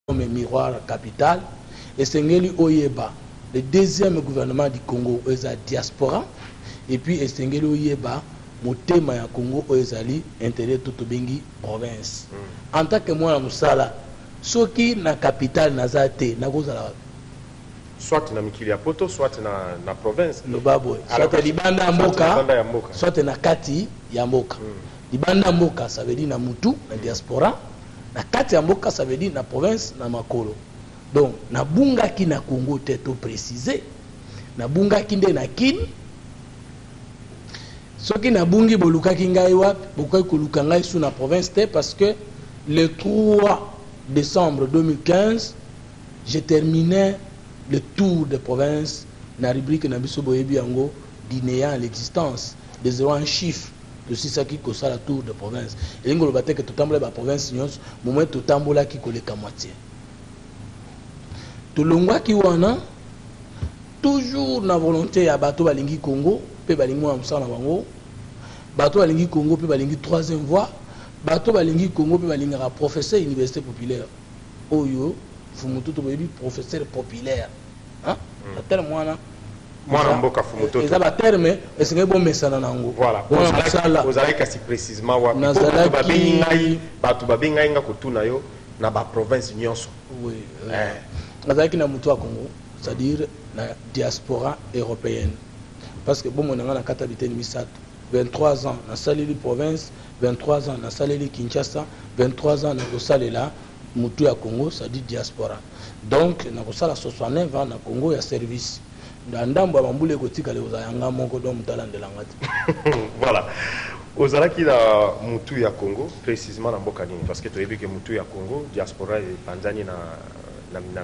comme miroir capital et Sengeli Oyeba, le deuxième gouvernement du Congo est la diaspora et puis Sengeli Oyeba motema ya Congo ezali intérêt tout bengi province. En tant que moi musala soki na capitale nazate na kozala soit na mikili ya poto soit na province no babo soit libanda mboka soit na kati ya mboka. Libanda mboka ça veut dire na mutu na diaspora. Na kati ya mboka ça veut dire na province na makolo. Donc na bunga ki na Congo teto précisé. Na bunga ki nde na kini. Soki na bungi boluka ki ngai wapi, bokai koluka ngai sous na province te parce que le 3 décembre 2015 j'ai terminé le tour de province na rubrique na biso boyebi yango d'inéant l'existence des zéros en chiffre. De ça qui kosa la tour de province. Et l'ingolo bate que tout tambola ba province nyons, moment tout tambola qui koleka moitié. Tout longwa ki wana toujours na volonté ya bato balingi Congo, pe balingi mo amsa na bango. Bato balingi Congo pe balingi troisième voie, bato balingi Congo pe balingi ra professeur université populaire. Oyo fumututo boyebi professeur populaire. Hein? Tel mwana Moi, mboka fumutoto. Et ça va terme, et c'est bon message nango. Voilà. Vous avez kasi précisément wa. Batu babenga nga kutuna yo na ba province nyonso. Oui. Nazaki na mutu wa Congo, c'est-à-dire la diaspora européenne. Parce que bon mon na kata biteni misato. 23 ans na saleli province, 23 ans na saleli Kinshasa, 23 ans na kosalela mutu ya Congo, c'est-à-dire diaspora. Donc na kosala 69 ans na Congo ya service. Voilà. Ozalaki la mutu ya Congo, précisément dans Bokani, parce que tu as vu que mutu ya Congo, diaspora et Tanzanie na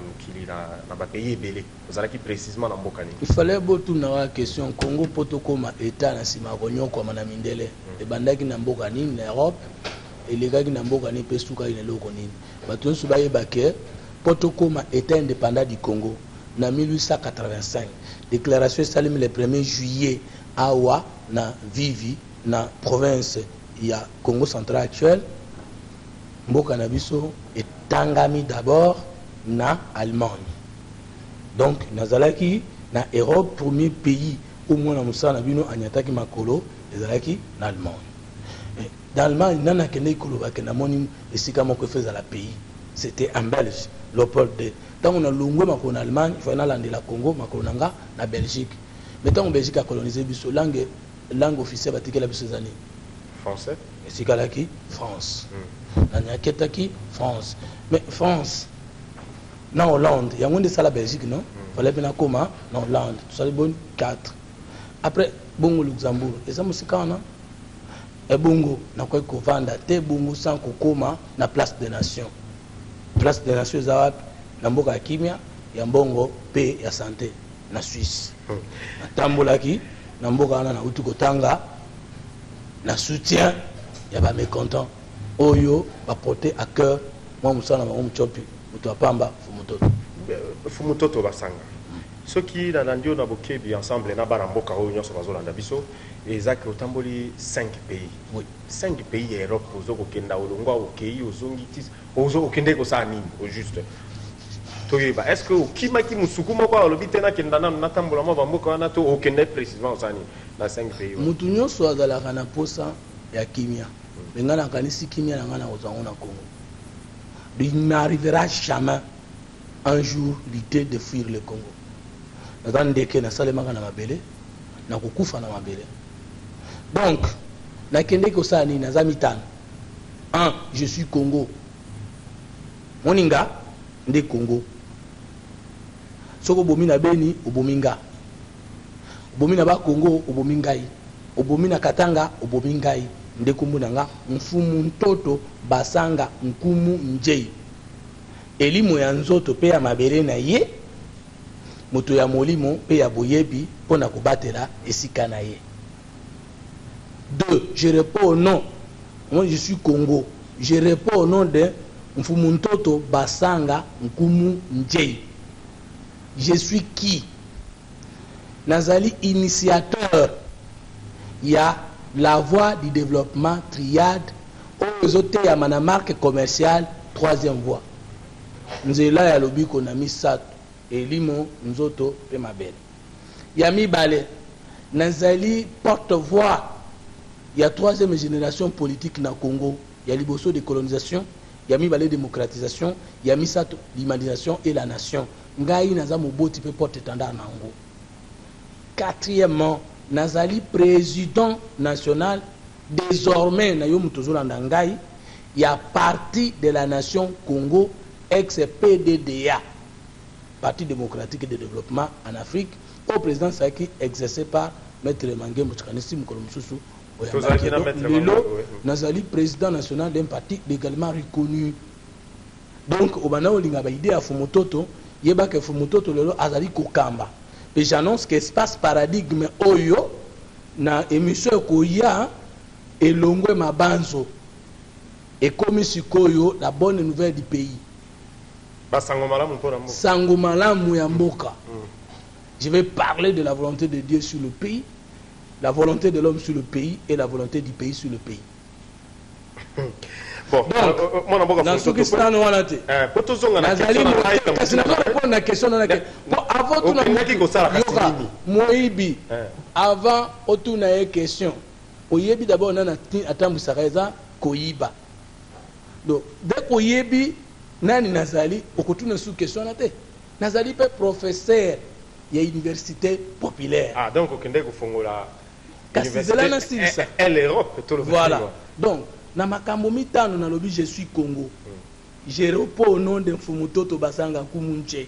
mkili na ba pays belé. Ozalaki précisément dans Bokani. Il fallait beaucoup na question Congo poto koma état na sima konyo kwa mana mindele. E bandaki na Bokani na Europe et les gars qui na Bokani pesuka ine loko nini. Bato nsu baye bake poto koma état indépendant du Congo na 1885. Déclaration salim le 1er juillet awa na vivi na province ya Congo central actuel mboka na biso etangami d'abord na Allemagne. Donc nazalaki na Europe premier pays au moins na musana bino anyataki makolo ezalaki na Allemagne. Dans Allemagne nana kende koloba ke na moni esika moko feza la pays c'était en Belgique Léopold II. Tant on a longé en Allemagne, il faut aller la Congo, Makolonanga, la Belgique. Mais tant que Belgique a colonisé, langue officielle, la années. Français. Et c'est qui France. La qui France. Mais France, dans Hollande, il y a moins de ça la Belgique, non? Il fallait bien comment dans Hollande. Tout ça, bon 4. Après, Bongo Luxembourg. Et ça, c'est quand, non? Et Bongo, n'a quoi qu'on vende, te Bongo sans Kokoma, na place des nations. Place des nations, na mboka ya kimia ya mbongo pe ya santé na Suisse. Tambolaki na mboka na utu kotanga na soutien ya ba mécontent oyo ba porter à cœur moi musana ba mchopi mutu apamba fumutoto basanga soki na ndio na bokebi ensemble na bara mboka oyo nyoso bazolanda biso ezaki otamboli 5 pays. Oui, 5 pays ya Europe ozoko kenda olongwa okei ozongi tis ozo okende ko sa nini au juste. Est-ce que Kimaki Musukuma kwa lobite na kendana na tambola ma bamboka na to okende précisément osani na 5 pays. Mutu nyoso azala kana posa ya kimia. Ngana kanisi kimia na ngana ozango na Congo. Il n'arrivera jamais un jour l'idée de fuir le Congo. Natandeke na salema kana mabele na kukufa na mabele. Donc na kende ko sani na zamitan. 1 je suis Congo. Moninga nde Congo. Soko bomina beni obominga. Obomina ba Congo obomingai. Obomina Katanga obomingai. Nde kumbunanga mfumu ntoto basanga nkumu njei. Elimu ya nzoto pe ya mabere na ye. Moto ya molimo pe ya boyebi pona kobatela esika na ye. 2 je réponds au nom. Moi je suis Congo. Je réponds au nom de mfumu ntoto basanga nkumu njei. Je suis qui? Nazali initiateur. Il y a la voie du développement triade aux autres à ma marque commerciale troisième voie. nzela ya lobiko na misato elimo nzoto pe mabele ya mibale nazali porte-voix ya troisième génération politique na Congo ya liboso de colonisation ya mibale démocratisation ya misato l'humanisation et la nation ngai naza moboti pe porte-étendard nango. Quatrièmement nazali président national désormais na yo mutozolanda ngai ya parti de la nation Congo ex-PDDA, Parti démocratique de développement en Afrique, au président Saki exercé par Maître Mange Mouchkanisi Moukolomsusu. Lelo nazali président national d'un parti légalement reconnu. Donc obana olinga ba idée à Fumutoto yeba ke Fumutoto lelo azali kokamba. Et j'annonce qu'espace paradigme oyo na émission koya elongwe mabanzo et comme sikoyo la bonne nouvelle du pays. Sango malamu ya mboka. Je vais parler de la volonté de Dieu sur le pays, la volonté de l'homme sur le pays et la volonté du pays sur le pays. Bon, donc, dans ce qui se passe, on a été. Avant, on a une question. Oyebi d'abord, on a attendu Sareza, Koyiba. Donc, dès Koyebi, Nani Nazali, on a sous question. Nazali est professeur de l'université populaire. Ah, donc, on a Fongola. Elle voilà. Donc, na makambo mitano na lobi je suis Congo. Je réponds au nom de Fumutoto Basanga Kumunche.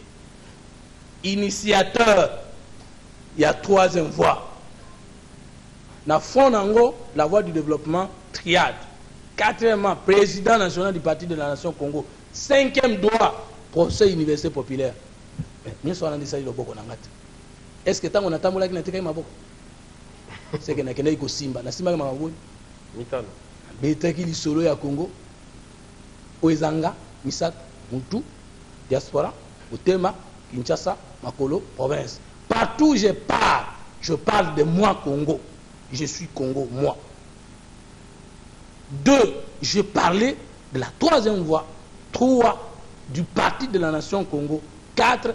Initiateur, il y a troisième voie. Na fond nango, la voie du développement triade. Quatrièmement, président national du Parti de la Nation Congo. Cinquième droit, procès université populaire. Est-ce que tant on attend là qui n'a pas été c'est que n'a iko simba na simba kama maboni mitano betaki lisolo ya Congo oezanga misato mutu diaspora Utema Kinshasa Makolo province partout où je parle de moi Congo, je suis Congo moi. 2, je parlais de la troisième voie. 3, du Parti de la Nation Congo. 4,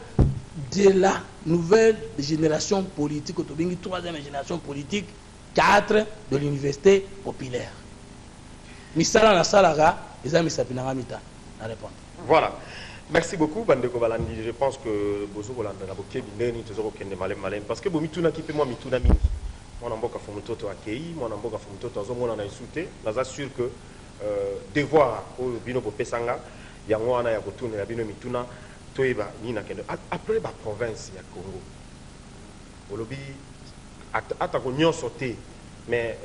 de la nouvelle génération politique, troisième génération politique. 4, de l'université populaire. Misala na salaga, eza misapinanga mita. Na répondre. Voilà. Merci beaucoup, Bandeko Balandi. Je pense que Bozo Bolanda na boké bindeni tozoko kende malem parce que bomituna kipe moi mituna mingi. Moi namboka fumutoto akei, moi namboka fumutoto azomona na isute. Naza sûr que devoir au bino popesanga yango wana ya kotuna ya bino mituna toyeba nina kende après ba province ya Congo. Olobi ata ko nyonso te mais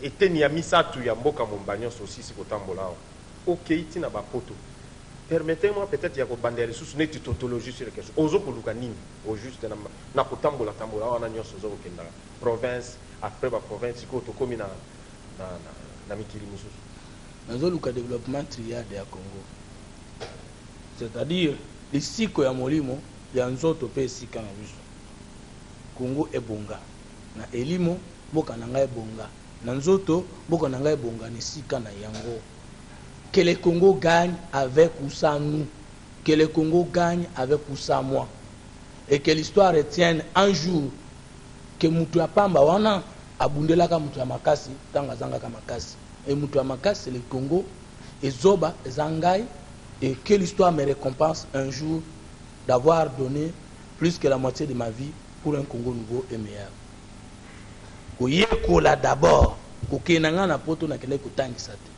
eteni ya misatu ya mboka mombanyo aussi sikotambola. OK tina ba poto. Permettez-moi peut-être ya ko bandere sous une tautologie sur la question. Ozo koluka nini au juste na kotambola tambola wana nyonso zo kenda province après ba province ko to komi na mikili mususu. Nazo luka développement triade ya Congo. C'est-à-dire lisiko ya molimo ya nzoto pe sika na biso. Congo ebonga na elimo boka na ngai bonga na nzoto boka na ngai bonga ni sika na yango. Que le Congo gagne avec ou sans nous, que le Congo gagne avec ou sans moi, et que l'histoire retienne un jour que Moutou Pamba wana abundela ka Moutou Makasi tanga zanga ka Makasi et Moutou Makasi c'est le Congo et Zoba Zangai et que l'histoire me récompense un jour d'avoir donné plus que la moitié de ma vie pour un Congo nouveau et meilleur. Koyekola d'abord kokenanga na poto na kele kotangisa te.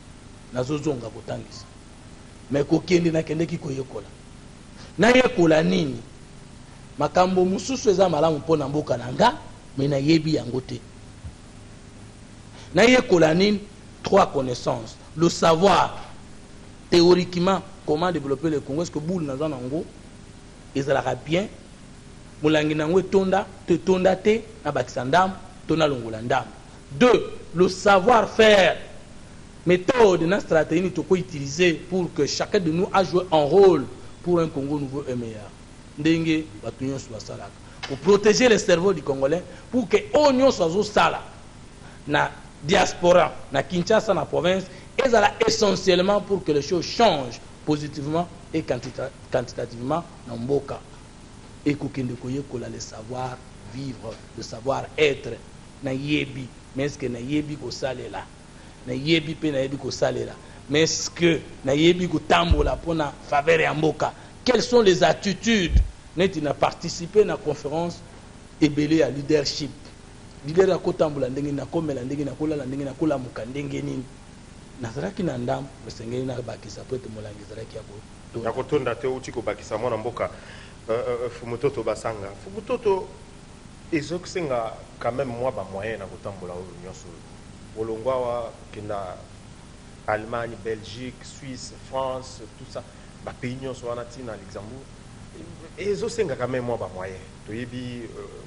Nazozonga kotangisa mais kokende na kende ki koyekola na yekola nini makambo mususu eza malamu mpona mboka nanga mais na yebi yango te na yekola nini 3 connaissances le savoir théoriquement comment développer le Congo est-ce que boule naza nango ezalaka bien mulangi nango tonda te tonda te na bakisa ndam tona longola ndam. 2, le savoir faire méthode et stratégie que nous utiliser pour que chacun de nous a joué un rôle pour un Congo nouveau et meilleur. Pour protéger le cerveau du Congolais, pour que l'Union soit sala na diaspora, na Kinshasa, na province, et ça essentiellement pour que les choses changent positivement et quantitativement dans mboka et kokende koyekola le savoir vivre, le savoir être na yebi, mais est-ce que na yebi ko salela na yebi pe na yebi ko salela, mais est-ce que na yebi ko tambola pona faveur ya mboka? Quelles sont les attitudes? Neti na participer na conférence ebele ya leadership, leader ya kotambola ndenge na komela ndenge na kola ndenge na kola mukandenge nini nazaraki na ndam basengeli na bakisa pote molangi zaraki ya kotonda te uti ko bakisa mwana mboka Fumutoto basanga Fumutoto ezokisenga quand même moi ba moyen na kotambola oyo nyonso olongwa kenda Allemagne, Belgique, Suisse, France, tout ça ba pays nyonso wana tina Luxembourg ezosenga quand même moi ba moyen toyebi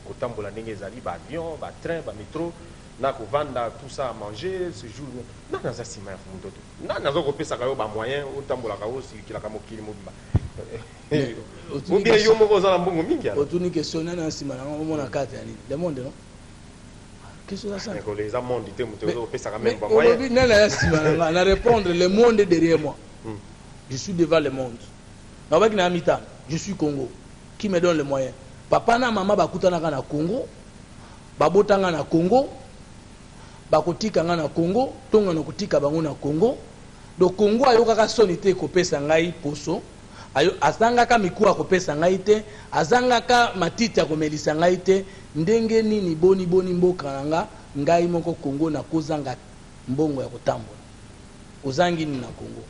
kotambola ndenge ezali ba avion, ba train, ba métro na kovanda tout ça à manger ce jour na naza sima ya Fumutoto na nazo kopesa kayo ba moyen otambola kayo sikila kama mokili mobimba ou bien yo moko za mbongo mingi ala otuni question na sima na mona kati ya nini le monde non question ça ko les monde te muto kopesa quand même ba moyen obi na la sima na répondre le monde derrière moi. Je suis devant le monde na ba kina mita je suis Congo qui me donne les moyens. Papa na maman bakutana na Congo babotanga na Congo bakotika nga na Congo tonga na kotika bango na Congo do Congo ayokaka soni te kopesa ngai poso ayo azangaka mikuwa kopesa ngai te azangaka matiti ya komelisa ngai te ndenge nini boni mboka nanga ngai moko Congo na kozanga mbongo ya kotambola ozangi ni na Congo.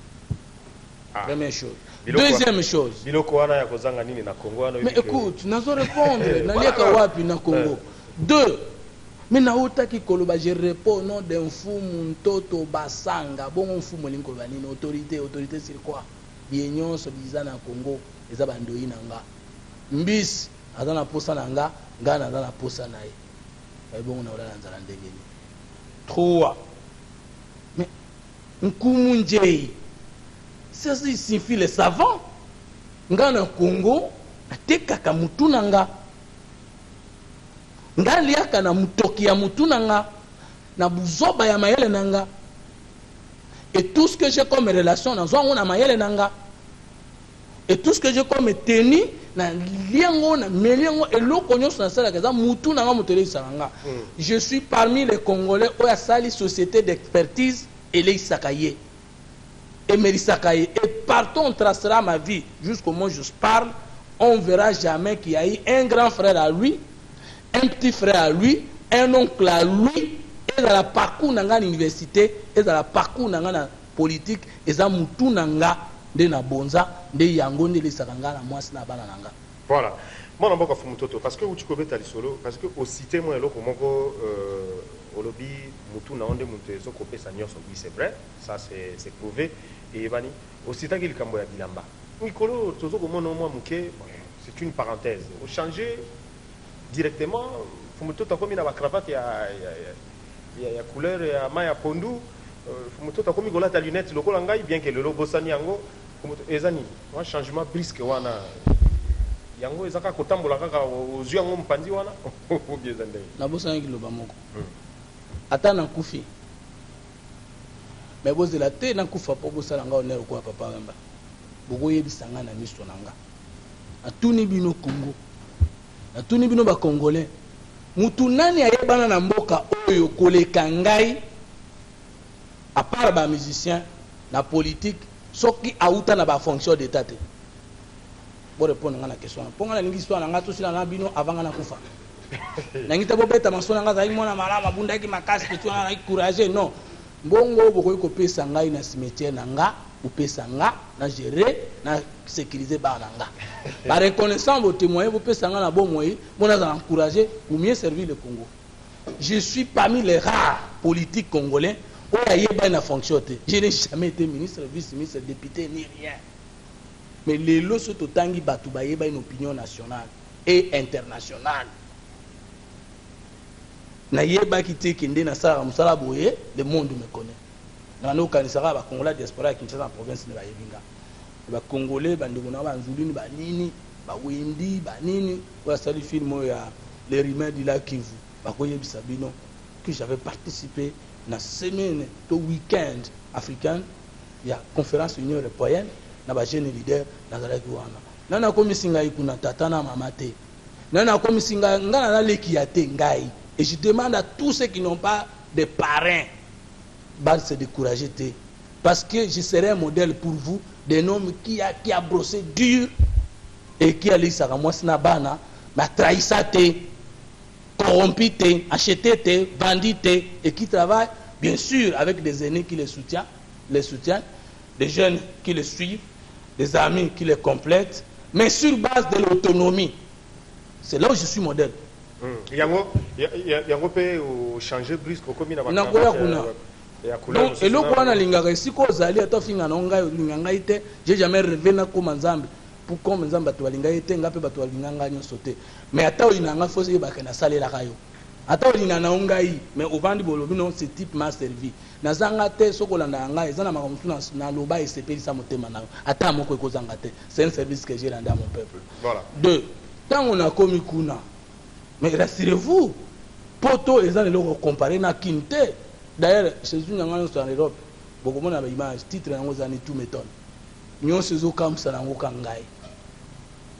Première chose. Deuxième chose. Biloko wana ya kozanga nini na Congo wana. Mais écoute, nazo répondre naliaka wapi na Congo. Deux. Mais na otaki koloba je réponds non d'un mfumu ntoto basanga bongo mfumu linkoloba nini autorité sur quoi? Bienyon so biza na Congo eza bandoi nanga. Mbisi azana posa nanga ngana azana posa naye. Ba bongo na olala nzala ndenge ni. 3. Mais nkumu njei ceci signifie les savants ngana Congo atekaka mutu nanga ngaliaka na mutoki ya mutu nanga na buzoba ya mayele nanga et tout ce que j'ai comme relation na zwango na mayele nanga et tout ce que j'ai comme tenue na liango na meliango eloko nyonso na sala kaza mutu nanga mutele salanga. Je suis parmi les Congolais où a sali société d'expertise et les sakaye et partout on tracera ma vie jusqu'au moment où je parle. On verra jamais qu'il y a eu un grand frère à lui, un petit frère à lui, un oncle à lui, et dans la parcours nanga l'université, et dans la parcours nanga la politique, et dans mutu nanga de na bonza, de yango de les sakanga na mwasi na bana nanga. Voilà. Moi n'importe Fumutoto parce que tu connais tali solo parce que au cité moi eloko moko olobi mutu na onde mutu ezo kopesa nyonso oui c'est vrai, ça c'est prouvé et bani au cité qu'il kambo ya bilamba. Mikolo tozo komona moi muke c'est une parenthèse. Au changer directement Fumutoto comme na ba cravate ya couleur ya maya pondu Fumutoto comme gola ta lunette lokola ngai bien que le logo sani yango ezani un changement brusque wana yango ezaka kotambola kaka ozu yango mpandi wana obieza ndenge na bosani kiloba moko ata na kufi mais bozela te na kufa po bosala nga onero kwa papa ngamba bokoyebisa nga na miso na nga atuni bino Congo atuni bino ba Congolais mutu nani ayebana na mboka oyo koleka ngai à part ba musicien na politique soki auta na ba fonction d'état te pour répondre à la question. Pour nga lingi histoire nga to sila na bino avant nga na kufa. Na ngita bo beta masona nga zayi mona malama bunda ki makasi ke tuna na courage non. Mbongo bokoyi ko pesa ngai na cimetière na nga, ou pesa nga na gérer na sécuriser ba na nga. Ba reconnaissant vos témoins, vous pesa nga na bon moyen, mona za encourager pour mieux servir le Congo. Je suis parmi les rares politiques congolais où il y a une fonction. Je n'ai jamais été ministre, vice-ministre, député ni rien. Mais les lots sont autant qui battent une opinion nationale et internationale. Na yeba kite kende na sala musala boye le monde me connaît. Na no kanisaka ba Congolais diaspora qui sont en province de la Yebinga. Ba Congolais ba ndeko ba nzuluni ba nini ba wendi ba nini wa sali film ya les rimains de la Kivu. Ba koyebisa bino que j'avais participé na semaine to week-end africaine il y a conférence Union européenne na ba jeune leader nazalaki wana nana komisinga ikuna tata na mama te nana komisinga ngana na leki ya te ngai et je demande à tous ceux qui n'ont pas de parrains de se décourager te parce que je serai un modèle pour vous d'un homme qui a brossé dur et qui a dit ça moi sina bana ma trahissa te corrompu te acheté te bandit te et qui travaille bien sûr avec des aînés qui les soutiennent, des jeunes qui les suivent, des amis qui les complètent, mais sur base de l'autonomie. C'est là où je suis modèle. Yango peut changer brusque comme il a donc, et là, quand on a l'ingare, si on a l'ingare, j'ai jamais rêvé na comme ensemble pour comme ensemble batwa l'ingare, ngape batwa l'ingare nyo sauter. Mais attends, il n'a pas fait bakena salé la rayo. Attends, il n'a ngai, mais au vent du bolobi non, ce type m'a servi. Na zangate sokolanda ngai, zana makamtu na loba et c'est payé ça motema na. Attends, moko ko zangate. C'est un service que j'ai rendu à mon peuple. Voilà. Deux, quand on a commis kuna, mais rassurez-vous, poto et ça le comparer na kinte. D'ailleurs, chez nous, en Europe, beaucoup de gens ont image, titre dans tout méthode. Nous sommes comme ça dans Kangai.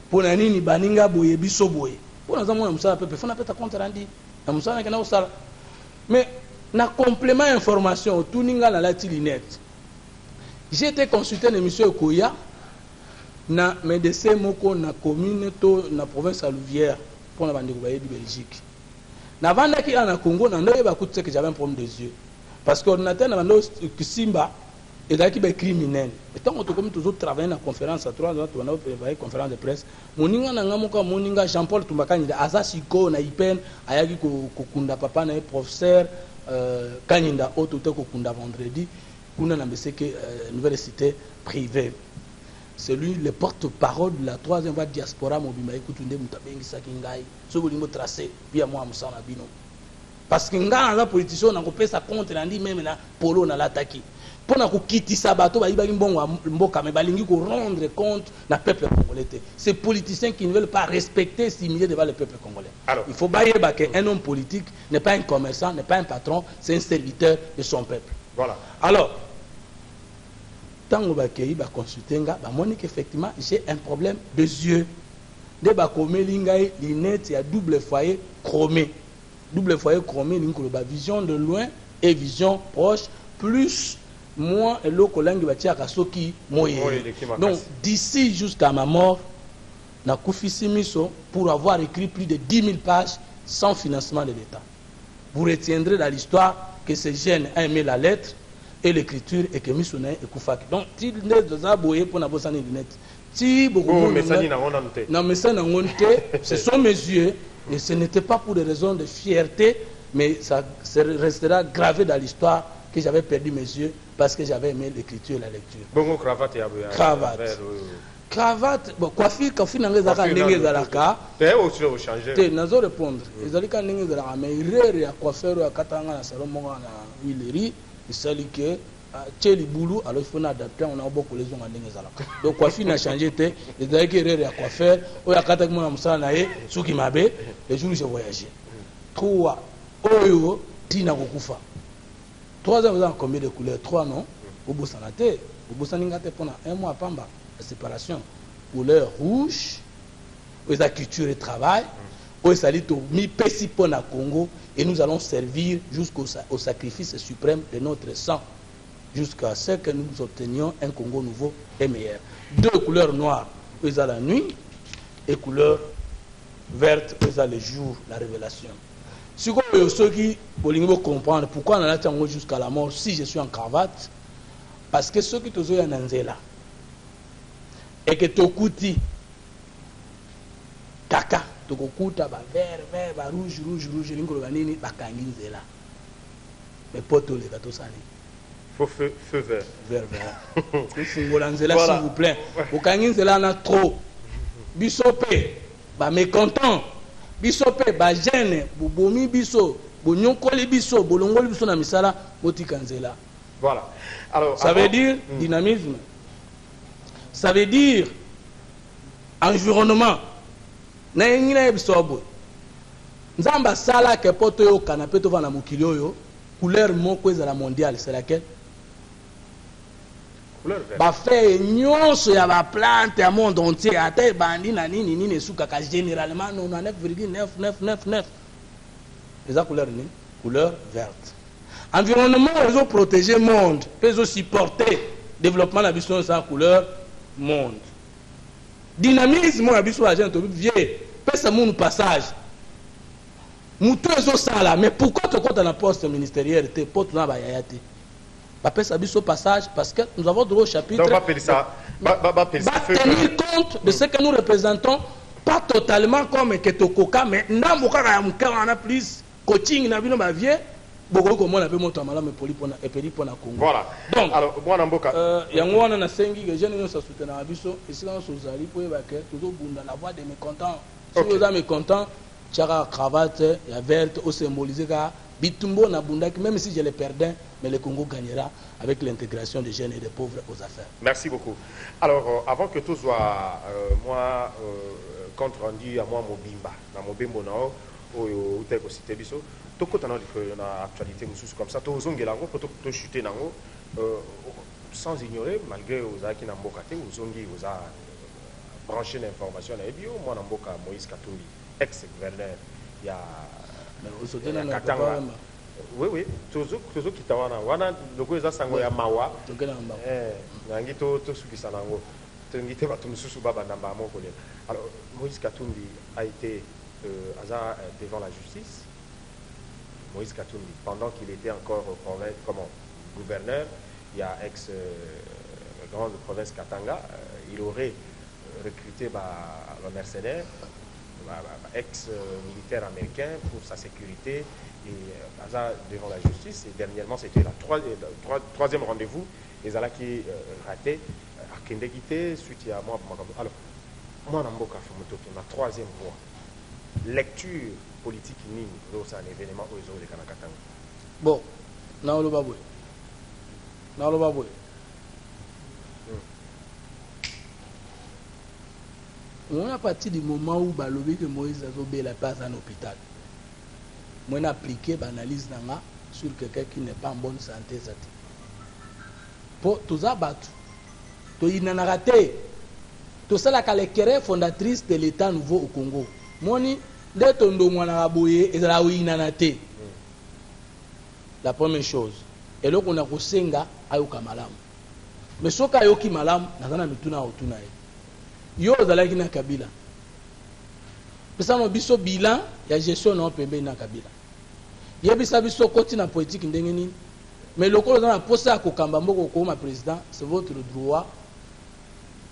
Pour nous, ni baninga boye biso boye. Pour nous, nous sommes peu, faut na peta compte rendu. Nous sommes na usala. Mais na complément information, tout ninga na la tilinette. J'ai été consulté une émission Koya na médecin moko na commune to na province à Louvière pour na bande de Belgique. Na vanda ki na Congo na ndoye ba kutseke que j'avais un problème des yeux. Parce que l'ordinateur n'a pas Simba et là qui est criminel. Et tant que nous toujours travaillé dans la conférence à 3 ans, on a préparé conférence de presse. Moninga nangamuka moninga Jean-Paul Tumbakani da Azasiko na Ipen ayaki kokunda papa na professeur Kanyinda autoté kokunda vendredi kuna na mbeseke nouvelle cité privée. C'est lui le porte-parole de la 3e voie diaspora mobimba ekutunde mutabengi sakingai. Ce bolingo tracé via moi musana bino. Parce que nga na politicien on a coupé sa contre on dit même na polo na l'attaquer pour na kokiti sabato ba ibaki mbongo mboka mais balingi ko rendre compte na peuple congolais. Ces politiciens qui ne veulent pas respecter s'humilier devant le peuple congolais. Alors, il faut bailler qu'un homme politique n'est pas un commerçant, n'est pas un patron, c'est un serviteur de son peuple. Voilà. Alors tant ba kei ba consulter nga ba moni qu'effectivement j'ai un problème de yeux. De ba komelinga lunette ya double foyer chromé. Double foyer chromé, vision de loin et vision proche, plus moi et l'autre collègue qui moye. Donc d'ici jusqu'à ma mort, na Koufissi Miso pour avoir écrit plus de 10 000 pages sans financement de l'État. Vous retiendrez dans l'histoire que ce jeune a aimé la lettre et l'écriture et que Miso et Koufaki. Donc si vous êtes aboyé pour n'avoir pas de lunettes, si beaucoup de ce sont mes yeux. Et ce n'était pas pour des raisons de fierté, mais ça restera gravé dans l'histoire que j'avais perdu mes yeux parce que j'avais aimé l'écriture et la lecture. Bon, cravate. Cravate, bon, coiffure, n'angezalaka. Te nazo répondre. Ezalika n'angezalaka, mais il a coiffeur à Katanga na salon monga na Huilerie, il s'agit que Tcheli Boulou, alors il faut adapter, on a beaucoup les gens en n'angezalaka. Donc coiffure n'a changé, il a que à coiffeur, ou à Katanga na Moussa nae, Souki Mabe, les jours où j'ai voyagé. 3, Oyo, Tina Kokufa. 3 ans, vous avez combien de couleurs? 3 non? Au Boussanate, au Boussaningate pendant 1 mois à Pamba. Séparation, couleur rouge, aux culture et travail, aux salito mi pesipon à Congo, et nous allons servir jusqu'au sacrifice suprême de notre sang, jusqu'à ce que nous obtenions un Congo nouveau et meilleur. 2 couleurs noires, aux à la nuit, et couleur verte, aux à le jour, la révélation. Si ceux qui veulent comprendre pourquoi on a attendu jusqu'à la mort si je suis en cravate, parce que ceux qui te sont en Anzela, et que tokuti kaka tokuta ba vert rouge lingo banini bakangi nzela mais poto le gato sani faut feu vert fungola nzela s'il vous plaît bakangi nzela na trop bisope ba mécontent bisope ba gêne bobomi biso bonyokoli biso bolongoli biso na misala botika nzela. Voilà. Alors ça veut dire dynamisme. Ça veut dire environnement. Naingina ebisobo. Nzamba sala ke poto yo canapé to vana mokili yo couleur moko ezala mondiale, c'est laquelle? ba fait nyonso ya ba plante ya monde entier ata bandi na nini nini sukaka généralement 99,999 eza couleur ni couleur verte. Environnement ils ont protégé monde, ils ont supporté développement la biso sa couleur monde. Dynamisme la biso la gente vieux pesa mon passage. Mutu ezo sala mais pourquoi tu comptes dans la poste ministérielle te porte na ba yayate. Ba pesa biso passage parce que nous avons droit au chapitre. Donc va tenir compte de ce que nous représentons pas totalement comme Ketokoka mais ndamboka ya mukara on a plus coaching na bino ba vieux. Voilà. Alors, moi, Namboka. Yango na sengi que jeune nous soutenir abiso et si on sozali pour que toujours bunda la voix de mécontents. Si vous êtes mécontents, chara cravate ya verte au symboliser ka bitumbo na bunda même si je le perdais mais le Congo gagnera avec l'intégration des jeunes et des pauvres aux affaires. Merci beaucoup. Alors avant que tout soit moi compte rendu à moi Mobimba na Mobimbo na o te ko cité biso to ko tana na actualité mususu comme ça to zongela ngo to chuter nango sans ignorer malgré aux aki na mboka te uzongi oza branché l'information na ebio moi na mboka Moïse Katumbi ex-gouverneur ya Katanga. Oui, toujours qui tawana wana loko eza sango ya mawa nangi to sukisa nango tengite bato mususu baba namba moko le. Alors Moïse Katumbi a été devant la justice. Moïse Katumbi, pendant qu'il était encore comme gouverneur, il y a ex-grande province Katanga, il aurait recruté le mercenaire, ex-militaire américain pour sa sécurité, et devant la justice. Et dernièrement, c'était le troisième rendez-vous, et Zala qui raté, à Kendegite, suite à moi. Alors, moi, Namboka Fumototo, la troisième voie. Lecture politique nini c'est un événement aux de Kanakatanga. Bon, na lo babwe. On a parti du moment où balobi que Moïse a obéi la place en hôpital. Moi on a appliqué l'analyse nanga sur quelqu'un qui n'est pas en bonne santé ça. Pour tout ça battu. To inanarate. Tout ça la caractère fondatrice de l'État nouveau au Congo. Moni de tondo mwana boye ezala winanate. La première chose. Et là qu'on a kosenga ayoka malamu. Mais soka ayoki malamu nazana mituna otuna ye. Yo zalaki na Kabila. Pesa mo biso bilan ya gestion na pembe na Kabila. Yebisa biso koti na politique ndenge nini. Mais lokolo na posa ko kamba mboko ko ma président, c'est votre droit.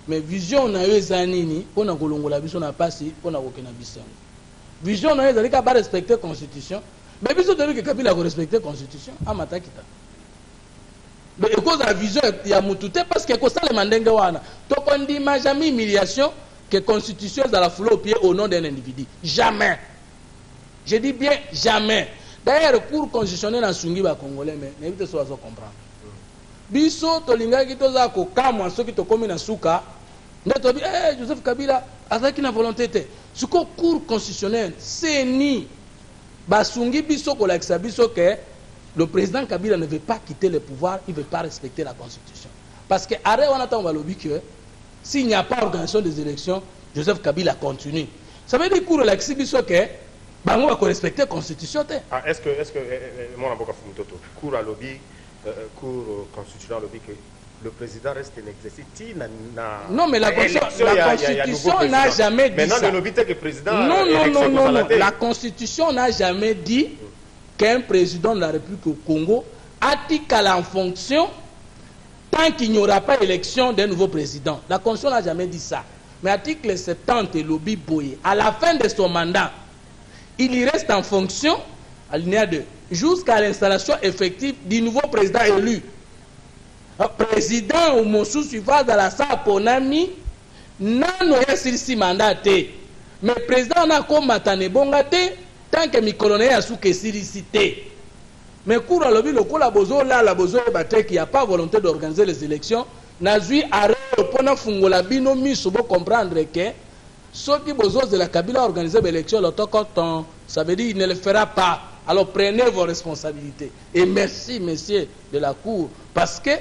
Mais vision na yo ezanini pona kolongola biso na pasi pona kokena biso. Vision na yo ezali ka ba respecter constitution. Mais biso debi que Kabila ko respecter constitution amata kita. Mais cause la vision ya mutute parce que ko sale mandenge wana. To kondima jamais humiliation que constitution za la foule au pied au nom d'un individu. Jamais. Je dis bien jamais. D'ailleurs le cours constitutionnel en sungi ba congolais mais n'évite so azo comprendre. Biso to lingaki to za ko kamwa soki to komi na suka. Neto bi Joseph Kabila azaki na volonté te. Suko cours constitutionnel c'est ni basungi biso ko lakisa biso que le président Kabila ne veut pas quitter le pouvoir, il ne veut pas respecter la constitution. Parce que arrêt on attend va lobby que s'il n'y a pas organisation des élections, Joseph Kabila continue. Ça veut dire cours lakisi biso que bango va respecter la constitution te. Ah, est-ce que mon avocat Fumutoto cours à lobby cours constitutionnel lobby que le président reste en exercice. Non, mais la Constitution n'a jamais dit maintenant, ça. le président non. La Constitution n'a jamais dit qu'un président de la République au Congo attique en fonction tant qu'il n'y aura pas élection d'un nouveau président. La Constitution n'a jamais dit ça. Mais article 70 lobby Boye, à la fin de son mandat, il y reste en fonction, alinéa 2, jusqu'à l'installation effective du nouveau président élu. Président ou Moussou suivant dans la salle Ponami, n'a pas mandat. Mais président n'a pas matane bongate tant que mi colonel a sous que cité. Mais cour à lobby le colabozo là la bozo batté qu'il n'y a pas volonté d'organiser les élections. Nazui arrête pour fungola bino mi sobo comprendre que ceux qui bozo de la Kabila organiser l'élection l'autocoton, ça veut dire il ne le fera pas. Alors prenez vos responsabilités. Et merci messieurs de la cour parce que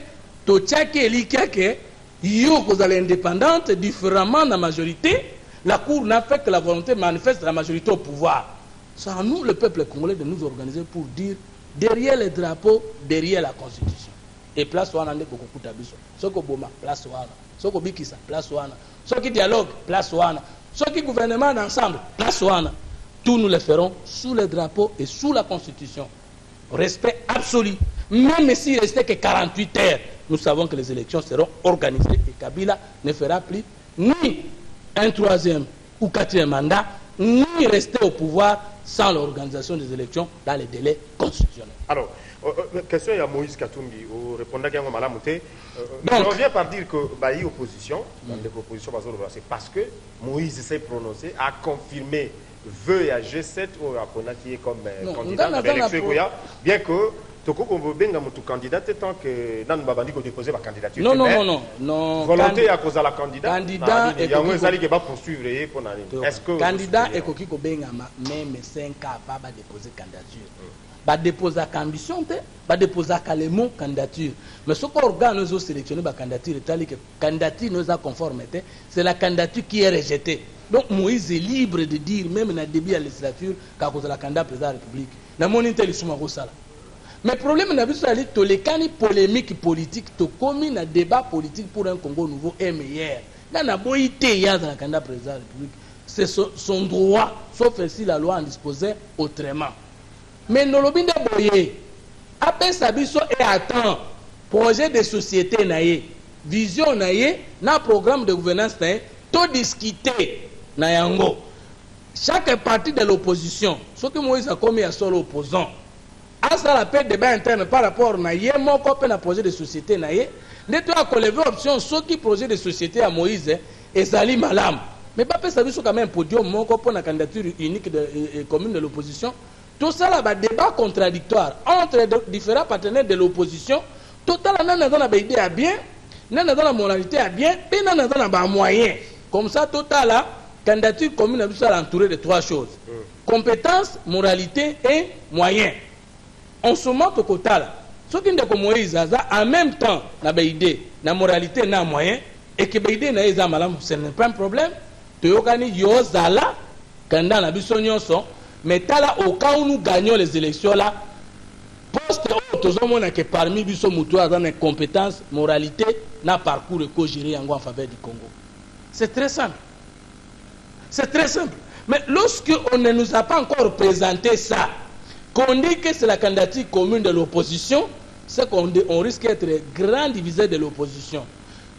to tchaki elikake yo kozala indépendante différemment de la majorité. La Cour n'a fait que la volonté manifeste de la majorité au pouvoir. C'est à nous, le peuple congolais, de nous organiser pour dire derrière les drapeaux, derrière la Constitution. Et place wana nde beaucoup tabiso. Soko boma, place wana. Soko bikisa, place wana. Soko dialogue, place wana. Soko gouvernement d'ensemble, place wana. Tout nous le ferons sous le drapeau et sous la Constitution. Respect absolu. Même s'il restait que 48 heures, nous savons que les élections seront organisées et Kabila ne fera plus ni un troisième ou quatrième mandat, ni rester au pouvoir sans l'organisation des élections dans les délais constitutionnels. Alors, question à Moïse Katumbi, au répondant à Malamouté, je reviens par dire que y a opposition, c'est parce que Moïse s'est prononcé, a confirmé vœu à G7 ou à Konaki comme candidat à l'élection, bien que tu candidat tant que Nan Babandi a déposé la candidature. Non. Volonté à cause de la candidat. Candidat et poursuivre pour est-ce que candidat et Koki Kobengama même 5 ans pas déposer candidature. Ba déposer ambition te, ba déposer le mot candidature. Mais ce qu'on organe nous sélectionner la candidature est que candidature nous a conformité, c'est la candidature qui est rejetée. Donc Moïse est libre de dire même dans le début de la législature qu'à cause de la candidat président de la République. Dans mon intelligence ça. Mais le problème, c'est que les candidates polémiques politiques, commis un débat politique pour un Congo nouveau est meilleur. Dans la boïté, dans la candidat président de la République, c'est son droit, sauf si la loi en disposait autrement. Mais nous l'avons dit, après ça, et attend, projet de société, vision, dans programme de gouvernance, tout discuter, chaque parti de l'opposition, ce que Moïse a commis à son opposant, à ça la paix débat interne par rapport à mon projet de société ne doit pas lever option ce qui projet de société à Moïse et Zali Malam mais pas ça quand même podium mon pour la candidature unique de commune de l'opposition tout ça là débat contradictoire entre différents partenaires de l'opposition total nan dans la idée à bien nan dans la moralité à bien et nan dans la moyen comme ça total là candidature commune entourée de 3 choses compétence moralité et moyen. On se montre au côté là. Ce qui est Moïse, en même temps, la idée, la moralité, la moyen, et que l'idée n'a pas malam, ce n'est pas un problème. Tu as gagné Yozala, quand on a vu son son, mais là, au cas où nous gagnons les élections là, poste tout le monde que parmi les gens dans les compétences, moralité, n'a parcours que gérer en faveur du Congo. C'est très simple. C'est très simple. Mais lorsque on ne nous a pas encore présenté ça, qu'on dit que c'est la candidature commune de l'opposition, c'est qu'on risque d'être grand diviseur de l'opposition.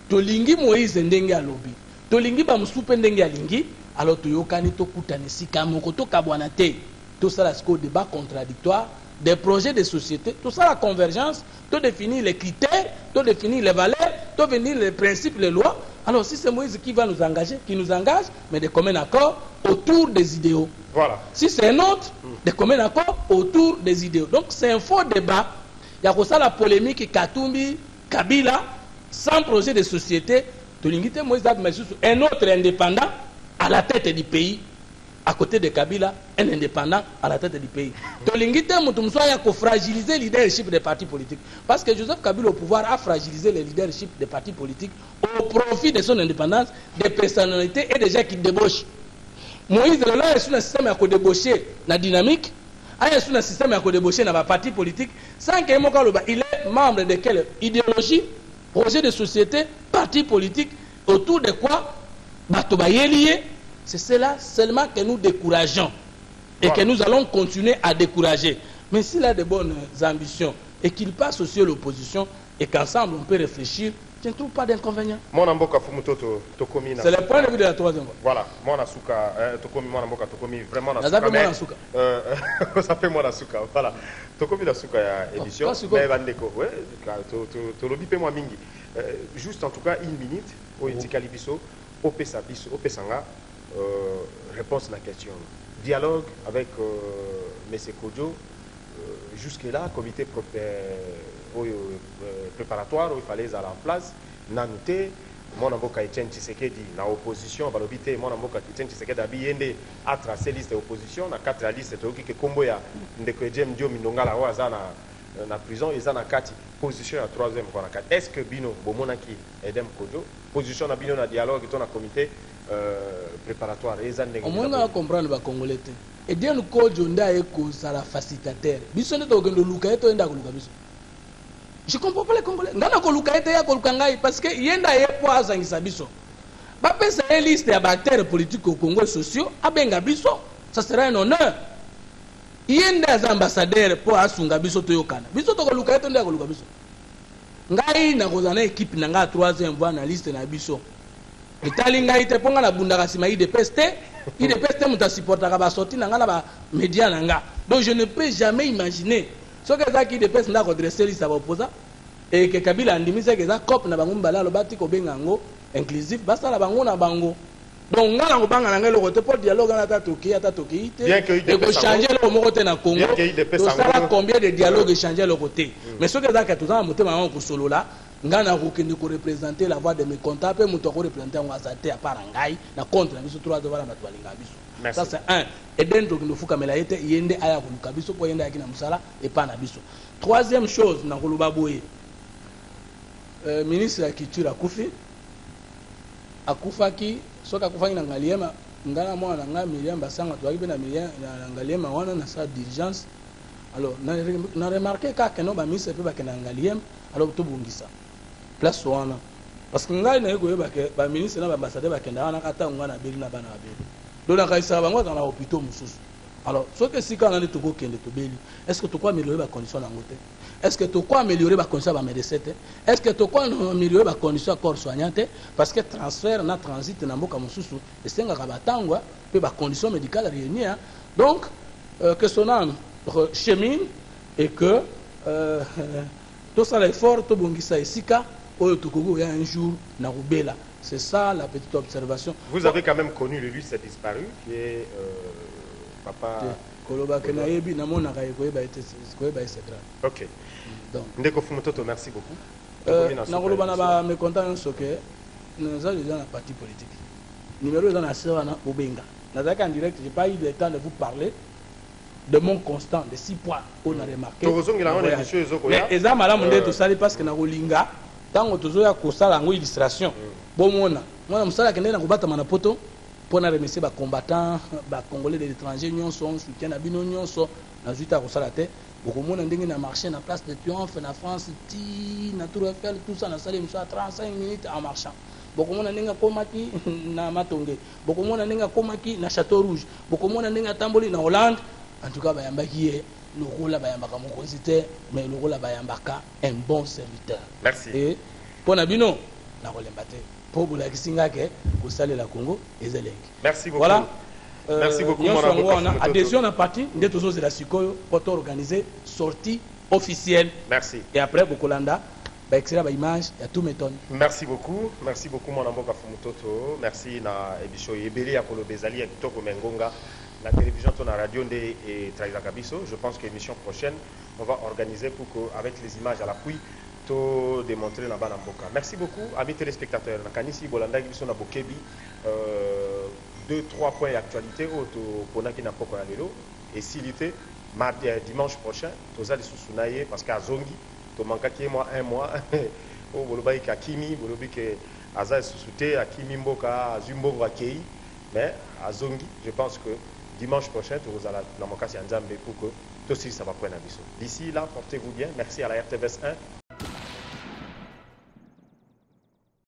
Tolingi Moïse ndenge à lobby. Tolingi Bamsupe ndenge à lingi, alors Toyokani Tokutane Sikamoko Tokabwanate. Tout ça, c'est un débat contradictoire, des projets de société, tout ça, la convergence, tout définir les critères, tout définir les valeurs, tout définir les principes, les lois. Alors si c'est Moïse qui va nous engager, qui nous engage, mais de commun accord autour des idéaux. Voilà. Si c'est un autre, de commun accord autour des idéaux. Donc c'est un faux débat. Il y a comme ça la polémique Katumbi, Kabila, sans projet de société, Tolingite Moïse un autre indépendant à la tête du pays. À côté de Kabila, un indépendant à la tête du pays. Tolingite Moutoumsoa a fragiliser le leadership des partis politiques. Parce que Joseph Kabila au pouvoir a fragilisé le leadership des partis politiques au profit de son indépendance, des personnalités et des gens qui débauchent. Moïse là est sur un système à débaucher la dynamique, il est sur un système à débaucher dans les partis politiques, sans qu'il il est membre de quelle idéologie, projet de société, parti politique, autour de quoi lié. C'est cela seulement que nous décourageons et que nous allons continuer à décourager. Mais s'il a de bonnes ambitions et qu'il passe aussi à l'opposition et qu'ensemble on peut réfléchir, je ne trouve pas d'inconvénient. C'est le point de vue de la troisième voie. Voilà, vraiment ça fait moi Nasuka. Voilà. Tokomi Nasuka édition. Juste en tout cas une minute au Itikalibiso, au Pesanga. Réponse à la question. Dialogue avec M. Kodjo. Jusque-là, comité préparatoire où il fallait aller en place. Nanouté, mon avocat Etienne Tshisekedi, dans l'opposition, mon avocat Etienne Tshisekedi a tracé liste d'opposition. Dans 4 listes, il y a Komboya, Ndeko Jem Dio Mindonga, la Wazana, na prison eza na kati position ya troisième fois na kati. Est-ce que bino bomonaki Edem Kojo position na bino na dialogue to na comité préparatoire eza ndenge au moins on comprendre ba congolais te Edem Kojo ndaye ko sala facilitateur biso nde to kendo luka eto enda ko luka biso. Je comprends pas les congolais ngana ko luka ete ya ko luka ngai parce que yenda ye po azangisa biso ba pesa une liste ya ba acteurs politiques au Congo sociaux abenga biso ça sera un honneur. Yenda za ambassadeur po asunga biso toyokana biso to ko luka eto nda ko luka biso ngai na kozana équipe na nga 3e voie na liste na biso etali ngai te ponga na bundaka sima IDPS te muta supportaka ba sorti na nga na ba média na nga donc je ne peux jamais imaginer ce que ça qui IDPS nda ko dresser liste ba opposant et que Kabila andimisa que ça cop na bango mbala lo bati ko benga ngo inclusif basa la bango na bango donc nga na ko banga na ngai lo côté pour dialogue na tatoki te et ko changer le moko te na Congo to sala combien de dialogue changer le côté mais ce que ça que tout ça motema ngo ko solo là nga na ko kende ko représenter la voix de mes comptables pe muto ko représenter ngo azate à part ngai na contre na biso 3 devant na bato balinga biso ça c'est un et dentro que nous fuka mela yete yende aya ko luka biso po yende akina musala et pas na biso. Troisième chose na ko luba boye ministre de la culture akufaki soka akufaki na ngaliema ngana mwana nga Miriam Basanga to akibe na Miriam na ngaliema wana na sa d'urgence alors na remarqué ka que no ba ministre pe ba ke na ngaliema alors to bungisa place wana parce que ngai na yego yeba ke ba ministre na ba ambassadeur ba kenda wana kata ngana beli na bana babeli do na kaisa bango na hôpital mususu alors soki sika na to ko kende to beli est-ce que to quoi améliorer ba condition na ngote est-ce que tu quoi améliorer la condition de médecin? Est-ce que tu quoi améliorer la condition de corps soignant? Parce que transfert na transit na mboka mususu et c'est ngabatangwa pe ba condition médicale réunie. Donc que son âme chemine et que tout ça l'effort to bongisa esika oyo tokogo ya un jour na rubela. C'est ça la petite observation. Vous avez quand même connu le lui s'est disparu qui est papa Ok. Donc, Ndeko Fumototo, merci beaucoup. Je suis content que nous avons déjà un parti politique. Numéro dans la sœur Obenga. Dans en direct, je n'ai pas eu le temps de vous parler de mon constant, de 6 points qu'on a remarqué. Mais les gens m'ont tout ça parce que nous linga tant que nous avons une illustration. Bon, moi, je suis poto. Pour remercier les combattants, les Congolais de l'étranger, nous sommes soutien à Bino, nous sommes dans le beaucoup de gens qui ont marché dans la place de Triomphe, en France, na Tour Eiffel, tout ça, dans la salle, 35 minutes en marchant. Beaucoup de gens qui ont combattu na Matongé, beaucoup de gens qui ont combattu na Château Rouge, beaucoup de gens qui ont tamboli na Hollande. En tout cas, le rôle là, mais le rôle là, un bon serviteur. Merci. Et pour Nabino, la rôle pour vous la Congo et merci beaucoup. Voilà. Merci beaucoup. Adhésion à parti de tous de la Sikoyo pour organiser sortie officielle. Merci. Et après Bokolanda, excellent image et tout m'étonne. Merci beaucoup mon amboka Fumutoto. Merci na Ebisho Ebeli ya Kolo Bezali et Toko Mengonga. La télévision ton radio et Traïza Kabiso. Je pense que l'émission prochaine on va organiser pour que avec les images à l'appui démontrer la Banamboka. Merci beaucoup, amis téléspectateurs. Nakanisi Bolanda Gibiso na Bokebi 2-3 points d'actualité au Ponaki na Poko Lelo et s'il était mardi dimanche prochain, toza de Susunaye parce qu'à Zongi, to manka qui moi un mois au Bolobaï Kakimi, Bolobi que Aza Susute, Akimi Mboka, Azumbo Wakei, mais à Zongi, je pense que dimanche prochain, tu vas la Mokasi Nzambe pour que tout ça va prendre un bisou. D'ici là, portez-vous bien. Merci à la RTVS 1.